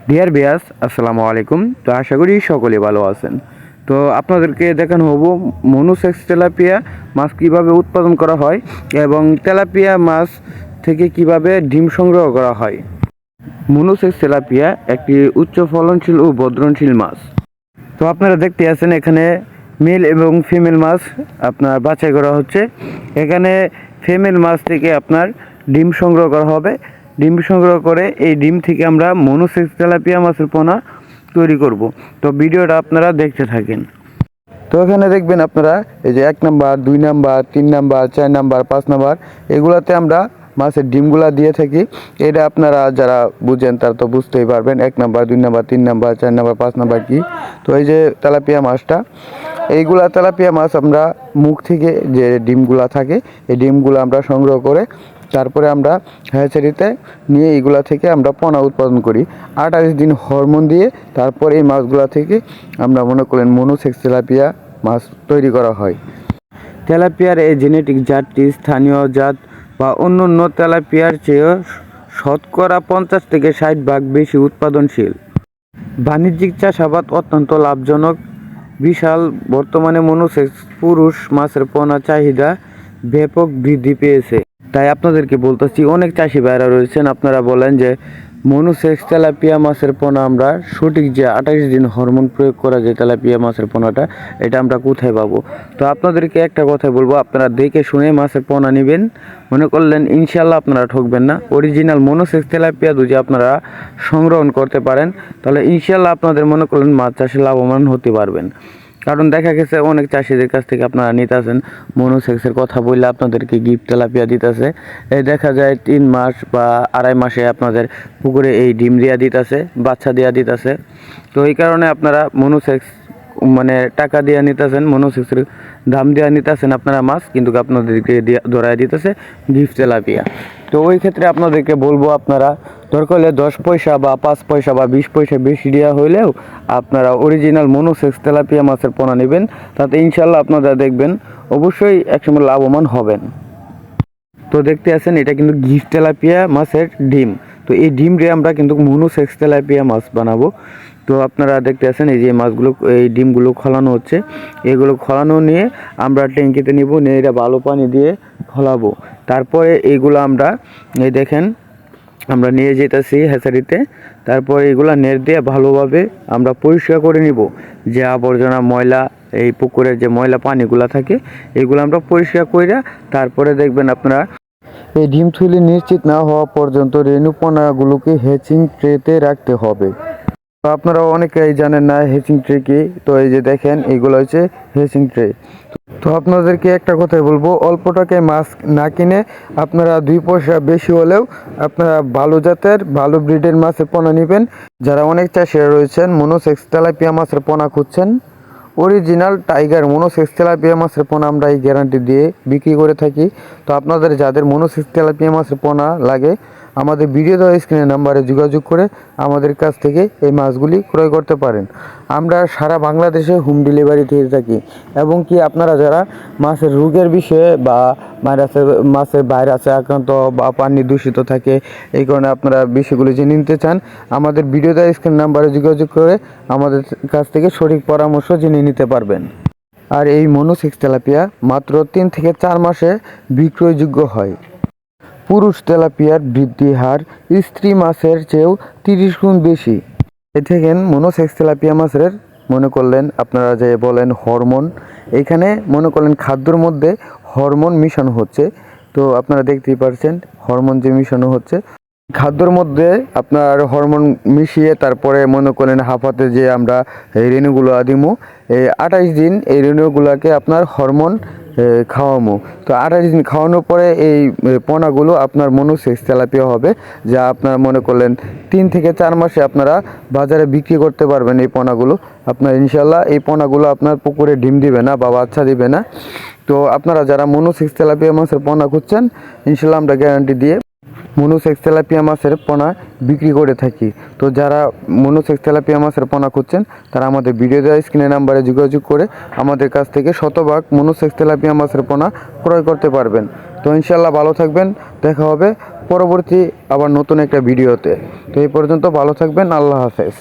Deer বিয়াস, আসসালামু আলাইকুম। তো আশা করি সকলে ভালো আছেন। তো আপনাদেরকে দেখানো হবো মনোসেক্স তেলাপিয়া মাছ কিভাবে উৎপাদন করা হয় এবং তেলাপিয়া মাছ থেকে কিভাবে ডিম সংগ্রহ করা হয়। মনোসেক্স তেলাপিয়া একটি উচ্চ ফলনশীল ও বর্ধনশীল মাছ। তো আপনারা দেখতে আছেন এখানে মেল এবং ফিমেল মাছ আপনার বাছাই করা হচ্ছে। এখানে ফিমেল মাছ থেকে আপনার ডিম সংগ্রহ করা হবে। ডিম সংগ্রহ করে এই ডিম থেকে আমরা মনোসেক্স তেলাপিয়া মাছের পোনা তৈরি করব। তো ভিডিওটা আপনারা দেখতে থাকেন। তো এখানে দেখবেন আপনারা এই যে 1 number, 2 number, 3 number, 4 number, 5 number এগুলাতে আমরা মাছের ডিমগুলা দিয়ে থাকি। এটা আপনারা যারা বুঝেন তারা তো বুঝতেই পারবেন 1 number, 2 number, 3 number, 4 number, 5 number কি। তো এই যে তেলাপিয়া মাছটা, এইগুলা তেলাপিয়া মাছ আমরা মুখ থেকে যে ডিমগুলা থাকে এই ডিমগুলো আমরা সংগ্রহ করে তারপরে আমরা হ্যাচারিতে নিয়ে এইগুলা থেকে আমরা পোনা উৎপাদন করি। 28 দিন হরমোন দিয়ে তারপর এই মাছগুলা থেকে আমরা মনে করেন মনোসেক্স তেলাপিয়া মাছ তৈরি করা হয়। তেলাপিয়ার এই জেনেটিক জাতটি স্থানীয় জাত বা অন্য তেলাপিয়ার চেয়েও শতকরা 50 থেকে 60% বেশি উৎপাদনশীল। বাণিজ্যিক চাষাবাদ অত্যন্ত লাভজনক। বিশাল বর্তমানে মনোসেক্স পুরুষ মাছের পোনা চাহিদা ব্যাপক বৃদ্ধি পেয়েছে। তাই আপনাদেরকে বলতেছি, অনেক চাষি ভাইরা রয়েছেন আপনারা বলেন যে মনোসেক্স তেলাপিয়া মাছের পোনা আমরা সঠিক যে 28 দিন হরমোন প্রয়োগ করা যে তেলাপিয়া মাছের পোনাটা এটা আমরা কোথায় পাবো। তো আপনাদেরকে একটা কথা বলবো, আপনারা দেখে শুনে মাছের পোনা নেবেন। মনে করলেন ইনশাল্লাহ আপনারা ঠকবেন না। অরিজিনাল মনোসেক্স তেলাপিয়া যদি আপনারা সংগ্রহণ করতে পারেন তাহলে ইনশাল্লাহ আপনাদের মনে করলেন মাছ চাষে লাভবান হতে পারবেন। কারণ দেখা গেছে অনেক চাষিদের কাছ থেকে আপনারা নিতেছেন মনোসেক্সের কথা বললে আপনাদেরকে গিফট তেলাপিয়া দিতেছে। এই দেখা যায় 3 মাস বা 2.5 মাসে আপনাদের পুকুরে এই ডিম দেওয়া দিতেছে, বাচ্চা দেওয়া দিতেছে। তো এই কারণে আপনারা মনোসেক্স মানে টাকা দিয়ে নিতেছেন, মনোসেক্সের দাম দেওয়া নিতেছেন আপনারা মাছ, কিন্তু আপনাদেরকে ধরায় দিতেছে গিফট তেলাপিয়া। তো ওই ক্ষেত্রে আপনাদেরকে বলবো আপনারা দরকার হলে 10 পয়সা বা 5 পয়সা বা 20 পয়সা বেশি দেওয়া হইলেও আপনারা অরিজিনাল মনোসেক্স তেলাপিয়া মাছের পোনা নেবেন। তাতে ইনশাল্লাহ আপনারা দেখবেন অবশ্যই একসময় লাভবান হবেন। তো দেখতে আছেন এটা কিন্তু গিফট তেলাপিয়া মাছের ডিম। তো এই ডিম দিয়ে আমরা কিন্তু মনোসেক্স তেলাপিয়া মাছ বানাবো। তো আপনারা দেখতে আছেন এই যে মাছগুলো, এই ডিমগুলো খোলানো হচ্ছে। এগুলো খোলানো নিয়ে আমরা ট্যাঙ্কিতে নিব, নিয়ে এটা ভালো পানি দিয়ে খোলাবো। তারপরে এইগুলো আমরা এই দেখেন আমরা নিয়ে যেতেছি হ্যাচারিতে। তারপর এগুলা নেট দিয়ে ভালোভাবে আমরা পরিষ্কার করে নিব। যে আবর্জনা ময়লা এই পুকুরের যে ময়লা পানিগুলা থাকে এগুলো আমরা পরিষ্কার করে তারপরে দেখবেন আপনারা এই ডিম থুলি নিশ্চিত না হওয়া পর্যন্ত রেণুপনাগুলোকে হ্যাচিং ট্রেতে রাখতে হবে। তো আপনারা অনেকেই জানেন না হ্যাচিং ট্রে কি। তো এই যে দেখেন এইগুলো হচ্ছে হ্যাচিং ট্রে। তো আপনাদেরকে একটা কথাই বলবো, অল্প টাকায় মাছ না কিনে আপনারা 2 পয়সা বেশি হলেও আপনারা ভালো জাতের ভালো ব্রিডের মাছের পোনা নেবেন। যারা অনেক চাষিরা রয়েছেন মনোসেক্স তেলাপিয়া মাছের পোনা খুঁজছেন, অরিজিনাল টাইগার মনোসেক্স তেলাপিয়া মাছের পোনা আমরা এই গ্যারান্টি দিয়ে বিক্রি করে থাকি। তো আপনাদের যাদের মনোসেক্স তেলাপিয়া মাছের পোনা লাগে আমাদের ভিডিও দেওয়া স্ক্রিনের নাম্বারে যোগাযোগ করে আমাদের কাছ থেকে এই মাছগুলি ক্রয় করতে পারেন। আমরা সারা বাংলাদেশে হোম ডেলিভারি দিয়ে থাকি। এবং কি আপনারা যারা মাছের রোগের বিষয়ে বা মাছের ভাইরাসে আক্রান্ত বা পানি দূষিত থাকে এই কারণে আপনারা বিষয়গুলি জেনে নিতে চান, আমাদের ভিডিও দেওয়া স্ক্রিন নাম্বারে যোগাযোগ করে আমাদের কাছ থেকে সঠিক পরামর্শ জেনে নিতে পারবেন। আর এই মনোসেক্স তেলাপিয়া মাত্র 3 থেকে 4 মাসে বিক্রয়যোগ্য হয়। পুরুষ তেলাপিয়ার বৃদ্ধি হার স্ত্রী মাছের চেয়েও 30 গুণ বেশি। এ দেখেন মনোসেক্স তেলাপিয়া মাছের মনে করলেন আপনারা যে বলেন হরমোন, এখানে মনে করলেন খাদ্যর মধ্যে হরমোন মিশানো হচ্ছে। তো আপনারা দেখতেই পাচ্ছেন হরমোন যে মিশানো হচ্ছে খাদ্যর মধ্যে আপনার হরমোন মিশিয়ে তারপরে মনে করেন হাফাতে যে আমরা এই রেণুগুলো দিমু, এই 28 দিন এই রেণুগুলোকে আপনার হরমোন খাওয়ামো। তো 28 দিন খাওয়ানোর পরে এই পোনাগুলো আপনার মনোসেক্স তেলাপিয়া হবে, যা আপনার মনে করলেন 3 থেকে 4 মাসে আপনারা বাজারে বিক্রি করতে পারবেন। এই পোনাগুলো আপনার ইনশাল্লাহ এই পোনাগুলো আপনার পুকুরে ডিম দিবে না বা বাচ্চা দিবে না। তো আপনারা যারা মনোসেক্স তেলাপিয়া মাছের পোনা খুঁজছেন ইনশাল্লাহ আমরা গ্যারান্টি দিয়ে মনোসেক্স তেলাপিয়া মাছের পোনা বিক্রি করে থাকি। তো যারা মনোসেক্স তেলাপিয়া মাছের পোনা খুঁজছেন তারা আমাদের ভিডিও দেওয়া স্ক্রিনের নাম্বারে যোগাযোগ করে আমাদের কাছ থেকে শতভাগ মনোসেক্স তেলাপিয়া মাছের পোনা ক্রয় করতে পারবেন। তো ইনশাল্লাহ ভালো থাকবেন, দেখা হবে পরবর্তী আবার নতুন একটা ভিডিওতে। তো এই পর্যন্ত ভালো থাকবেন, আল্লাহ হাফেজ।